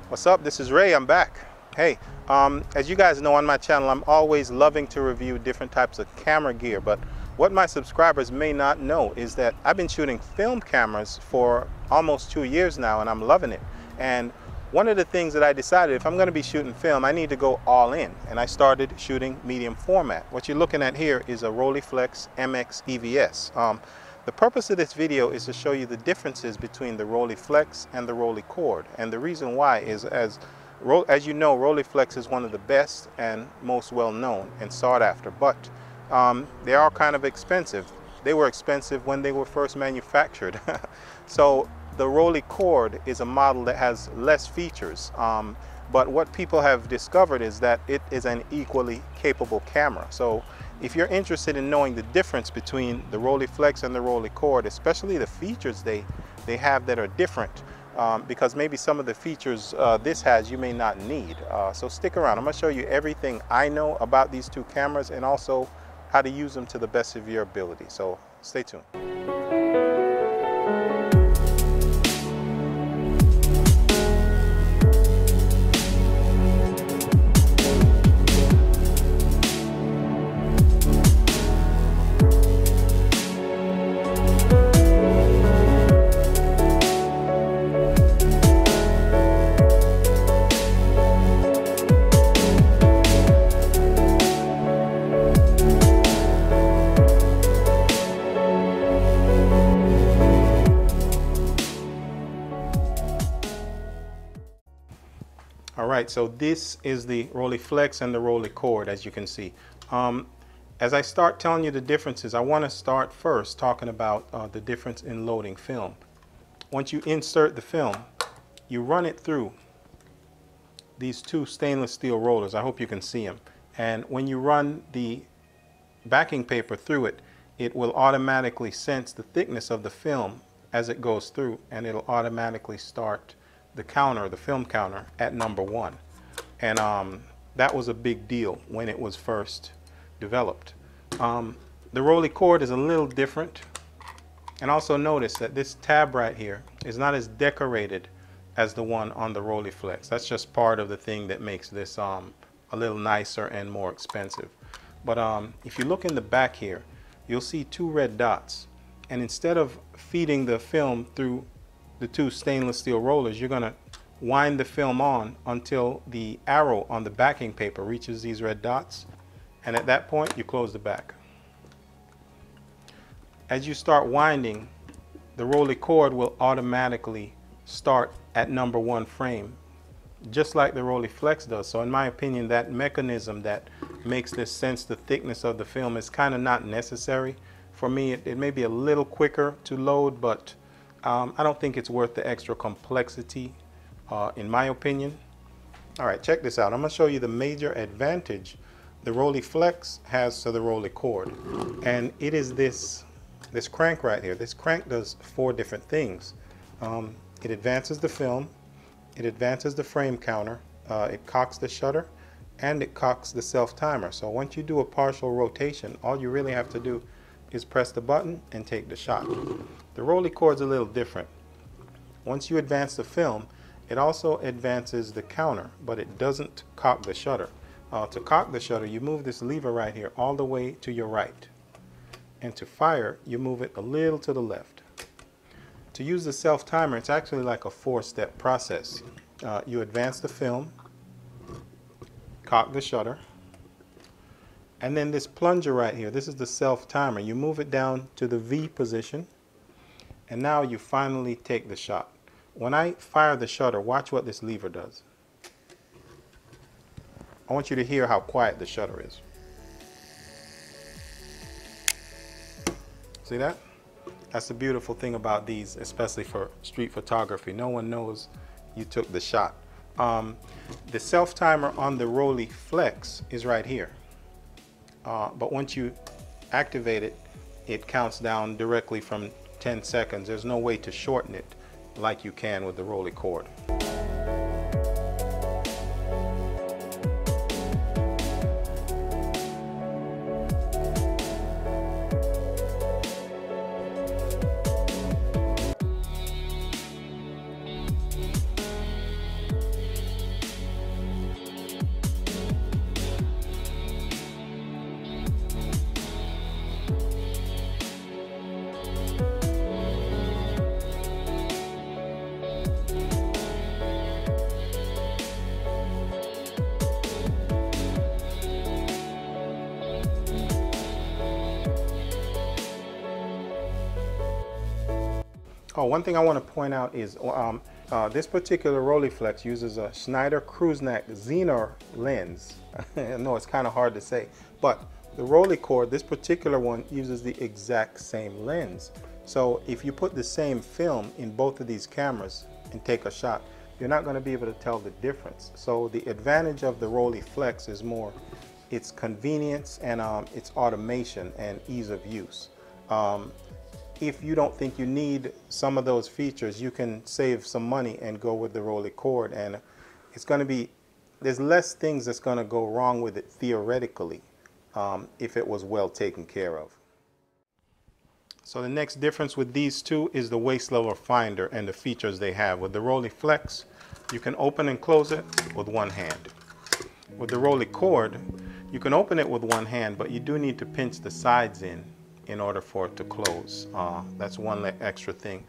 What's up? This is Ray. I'm back. Hey, as you guys know on my channel, I'm always loving to review different types of camera gear, but what my subscribers may not know is that I've been shooting film cameras for almost 2 years now, and I'm loving it. And one of the things that I decided, if I'm going to be shooting film, I need to go all in, and I started shooting medium format. What you're looking at here is a Rolleiflex MX-EVS. The purpose of this video is to show you the differences between the Rolleiflex and the Rolleicord. And the reason why is, as you know, Rolleiflex is one of the best and most well-known and sought after, but they are kind of expensive. They were expensive when they were first manufactured. So the Rolleicord is a model that has less features, but what people have discovered is that it is an equally capable camera. So if you're interested in knowing the difference between the Rolleiflex and the Rolleicord, especially the features they have that are different, because maybe some of the features this has you may not need. So stick around. I'm going to show you everything I know about these two cameras and also how to use them to the best of your ability. So stay tuned. Alright, so this is the Rolleiflex and the Rolleicord, as you can see. As I start telling you the differences, I want to start first talking about the difference in loading film. Once you insert the film, you run it through these two stainless steel rollers. I hope you can see them. And when you run the backing paper through it, it will automatically sense the thickness of the film as it goes through, and it'll automatically start the counter, the film counter, at number 1. And that was a big deal when it was first developed. The Rolleicord is a little different. And also notice that this tab right here is not as decorated as the one on the Rolleiflex. That's just part of the thing that makes this a little nicer and more expensive. But if you look in the back here, you'll see 2 red dots. And instead of feeding the film through the 2 stainless steel rollers, you're going to wind the film on until the arrow on the backing paper reaches these red dots, and at that point you close the back. As you start winding, the Rolleicord will automatically start at number 1 frame, just like the Rolleiflex does. So in my opinion, that mechanism that makes this sense the thickness of the film is kind of not necessary. For me, it may be a little quicker to load, but I don't think it's worth the extra complexity, in my opinion. All right, check this out. I'm going to show you the major advantage the Rolleiflex has to the Rolleicord. And it is this crank right here. This crank does 4 different things. It advances the film, it advances the frame counter, it cocks the shutter, and it cocks the self-timer. So once you do a partial rotation, all you really have to do is press the button and take the shot. The Rolleicord's a little different. Once you advance the film, it also advances the counter, but it doesn't cock the shutter. To cock the shutter, you move this lever right here all the way to your right. And to fire, you move it a little to the left. To use the self-timer, it's actually like a 4-step process. You advance the film, cock the shutter, and then this plunger right here, this is the self-timer. You move it down to the V position, and now you finally take the shot. When I fire the shutter, watch what this lever does. I want you to hear how quiet the shutter is. See that? That's the beautiful thing about these, especially for street photography. No one knows you took the shot. The self-timer on the Rolleiflex is right here. But once you activate it, it counts down directly from 10 seconds. There's no way to shorten it like you can with the Rolleicord. Oh, one thing I want to point out is this particular Rolleiflex uses a Schneider Cruiseneck Xenar lens. I know it's kind of hard to say, but the Rolleicord, this particular one, uses the exact same lens. So if you put the same film in both of these cameras and take a shot, you're not going to be able to tell the difference. So the advantage of the Rolleiflex is more its convenience and its automation and ease of use. If you don't think you need some of those features, you can save some money and go with the Rolleicord, and it's going to be, there's less things that's going to go wrong with it theoretically if it was well taken care of. So the next difference with these two is the waist level finder and the features they have. With the Rolleiflex, you can open and close it with one hand. With the Rolleicord, you can open it with one hand, but you do need to pinch the sides in order for it to close. That's one extra thing.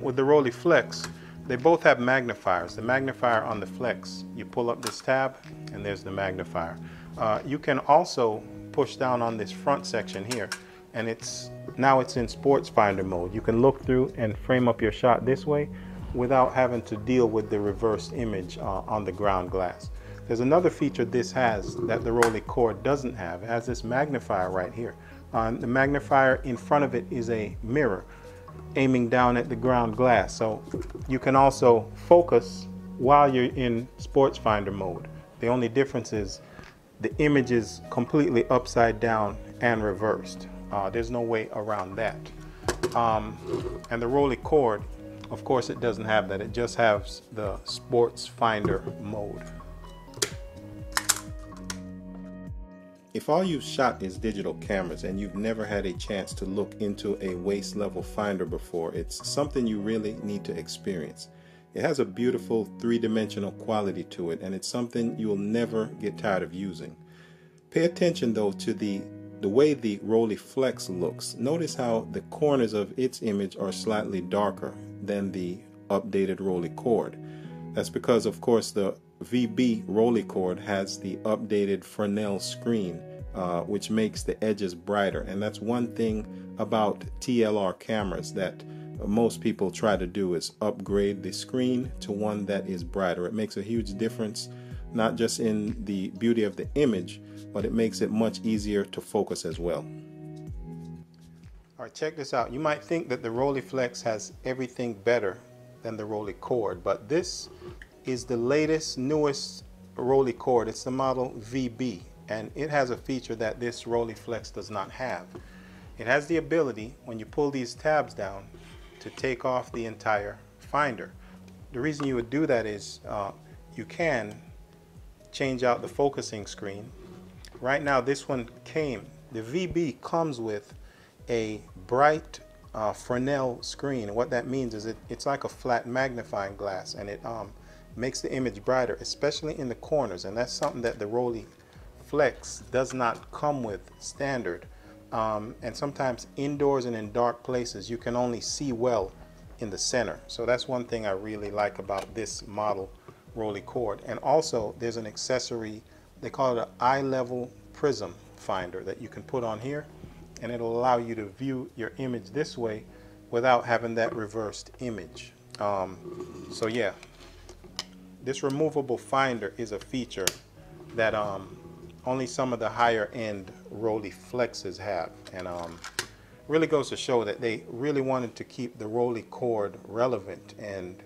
With the Rolleiflex, they both have magnifiers. The magnifier on the Flex, you pull up this tab and there's the magnifier. You can also push down on this front section here, and now it's in sports finder mode. You can look through and frame up your shot this way without having to deal with the reverse image on the ground glass. There's another feature this has that the Rolleicord doesn't have. It has this magnifier right here. The magnifier in front of it is a mirror aiming down at the ground glass, so you can also focus while you're in sports finder mode. The only difference is the image is completely upside down and reversed. There's no way around that. And the Rolleicord, of course, it doesn't have that. It just has the sports finder mode. If all you've shot is digital cameras and you've never had a chance to look into a waist level finder before, it's something you really need to experience. It has a beautiful three-dimensional quality to it, and it's something you'll never get tired of using. Pay attention though to the way the Rolleiflex looks. Notice how the corners of its image are slightly darker than the updated Rolleicord. That's because, of course, the VB Rolleicord has the updated Fresnel screen, which makes the edges brighter. And that's one thing about TLR cameras that most people try to do, is upgrade the screen to one that is brighter. It makes a huge difference, not just in the beauty of the image, but it makes it much easier to focus as well. All right, check this out. You might think that the Rolleiflex has everything better than the Rolleicord, but this is the latest, newest Rolleicord. It's the model VB, and it has a feature that this Rolleiflex does not have. It has the ability, when you pull these tabs down, to take off the entire finder. The reason you would do that is you can change out the focusing screen. Right now this one the VB comes with a bright Fresnel screen, and what that means is it's like a flat magnifying glass, and it makes the image brighter, especially in the corners, and that's something that the Rolleiflex does not come with standard. And sometimes indoors and in dark places you can only see well in the center. So that's one thing I really like about this model Rolleicord. And also there's an accessory, they call it an eye level prism finder, that you can put on here, and it'll allow you to view your image this way without having that reversed image. So yeah, this removable finder is a feature that only some of the higher end Rolleiflexes have, and really goes to show that they really wanted to keep the Rolleicord relevant. And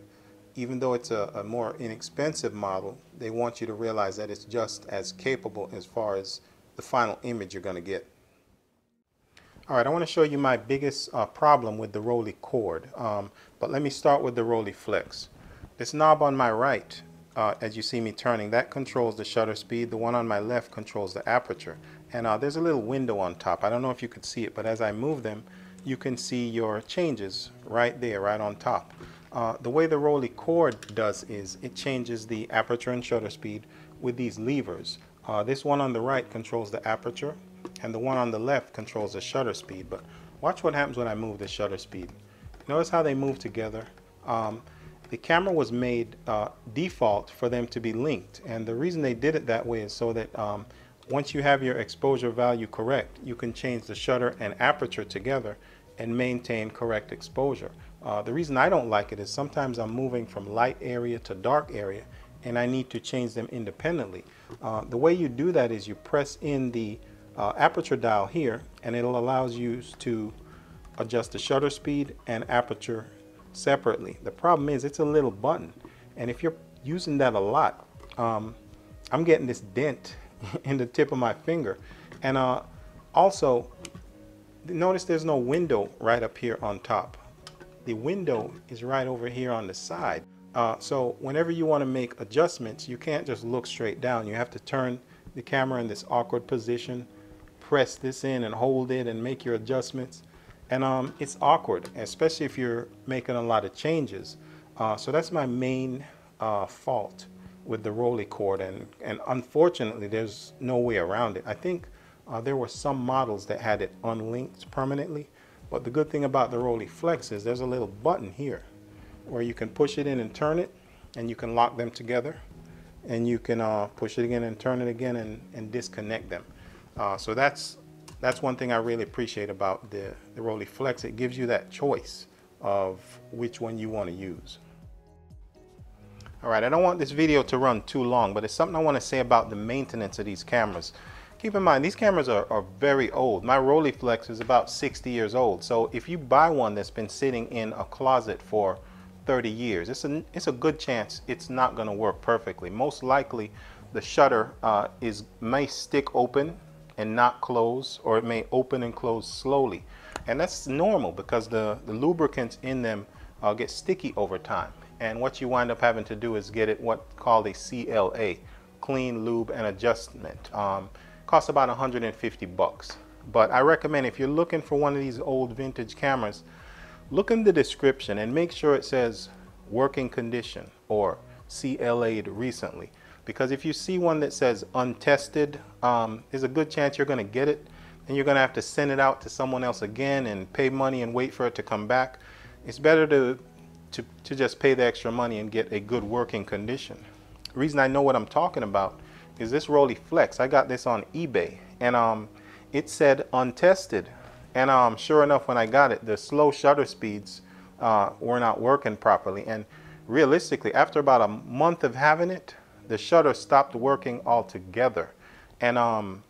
even though it's a more inexpensive model, they want you to realize that it's just as capable as far as the final image you're going to get. All right, I want to show you my biggest problem with the Rolleicord, but let me start with the Rolleiflex. This knob on my right, as you see me turning, that controls the shutter speed. The one on my left controls the aperture. And there's a little window on top. I don't know if you could see it, but as I move them, you can see your changes right there, right on top. The way the Rolleicord does is it changes the aperture and shutter speed with these levers. This one on the right controls the aperture, and the one on the left controls the shutter speed. But watch what happens when I move the shutter speed. Notice how they move together. The camera was made default for them to be linked, and the reason they did it that way is so that once you have your exposure value correct, you can change the shutter and aperture together and maintain correct exposure. The reason I don't like it is sometimes I'm moving from light area to dark area and I need to change them independently. The way you do that is you press in the aperture dial here, and it'll allows you to adjust the shutter speed and aperture separately. The problem is it's a little button, and if you're using that a lot, I'm getting this dent in the tip of my finger. And also notice there's no window right up here on top. The window is right over here on the side. So whenever you want to make adjustments, you can't just look straight down. You have to turn the camera in this awkward position, press this in and hold it and make your adjustments. And it's awkward, especially if you're making a lot of changes. So that's my main fault with the Rolleicord, and unfortunately there's no way around it. I think there were some models that had it unlinked permanently, but the good thing about the Rolleiflex is there's a little button here where you can push it in and turn it, and you can lock them together, and you can push it again and turn it again and disconnect them. So that's one thing I really appreciate about the Rolleiflex. It gives you that choice of which one you want to use. All right, I don't want this video to run too long, but it's something I want to say about the maintenance of these cameras. Keep in mind, these cameras are very old. My Rolleiflex is about 60 years old. So if you buy one that's been sitting in a closet for 30 years, it's a good chance it's not going to work perfectly. Most likely the shutter may stick open and not close, or it may open and close slowly. And that's normal because the lubricants in them get sticky over time. And what you wind up having to do is get it what's called a CLA, clean lube and adjustment. Costs about 150 bucks. But I recommend, if you're looking for one of these old vintage cameras, look in the description and make sure it says working condition or CLA'd recently. Because if you see one that says untested, there's a good chance you're going to get it, and you're going to have to send it out to someone else again and pay money and wait for it to come back. It's better to just pay the extra money and get a good working condition. The reason I know what I'm talking about is this Rolleiflex. I got this on eBay, and it said untested. And sure enough, when I got it, the slow shutter speeds were not working properly. And realistically, after about a month of having it, the shutter stopped working altogether. And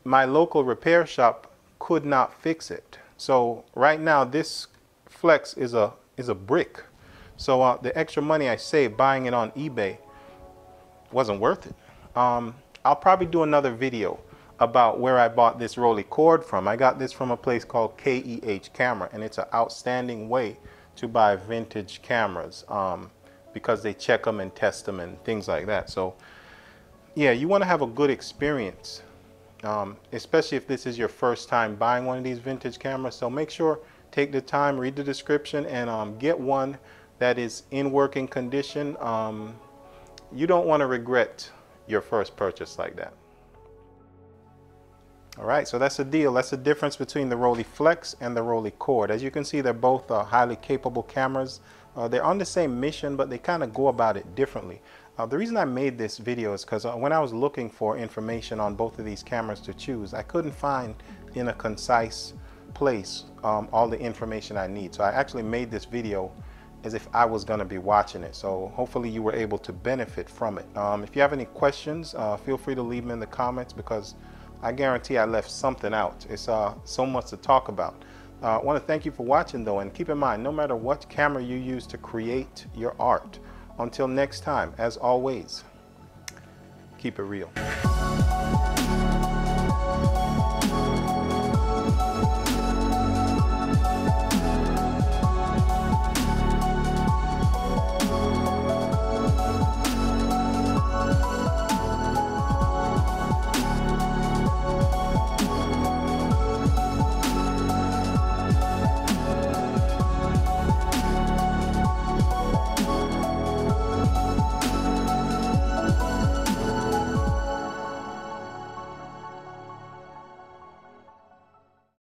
my local repair shop could not fix it. So right now, this Flex is a brick. So the extra money I saved buying it on eBay wasn't worth it. I'll probably do another video about where I bought this Rolleicord from. I got this from a place called KEH Camera, and it's an outstanding way to buy vintage cameras because they check them and test them and things like that. So yeah, you want to have a good experience, especially if this is your first time buying one of these vintage cameras. So make sure, take the time, read the description, and get one that is in working condition. You don't want to regret your first purchase like that. All right, so that's the deal. That's the difference between the Rolleiflex and the Rolleicord. As you can see, they're both highly capable cameras. They're on the same mission, but they kind of go about it differently. The reason I made this video is because when I was looking for information on both of these cameras to choose, I couldn't find in a concise place all the information I need. So I actually made this video as if I was going to be watching it. So hopefully you were able to benefit from it. If you have any questions, feel free to leave them in the comments, because I guarantee I left something out. It's so much to talk about. I want to thank you for watching though, and keep in mind, no matter what camera you use to create your art, until next time, as always, keep it real.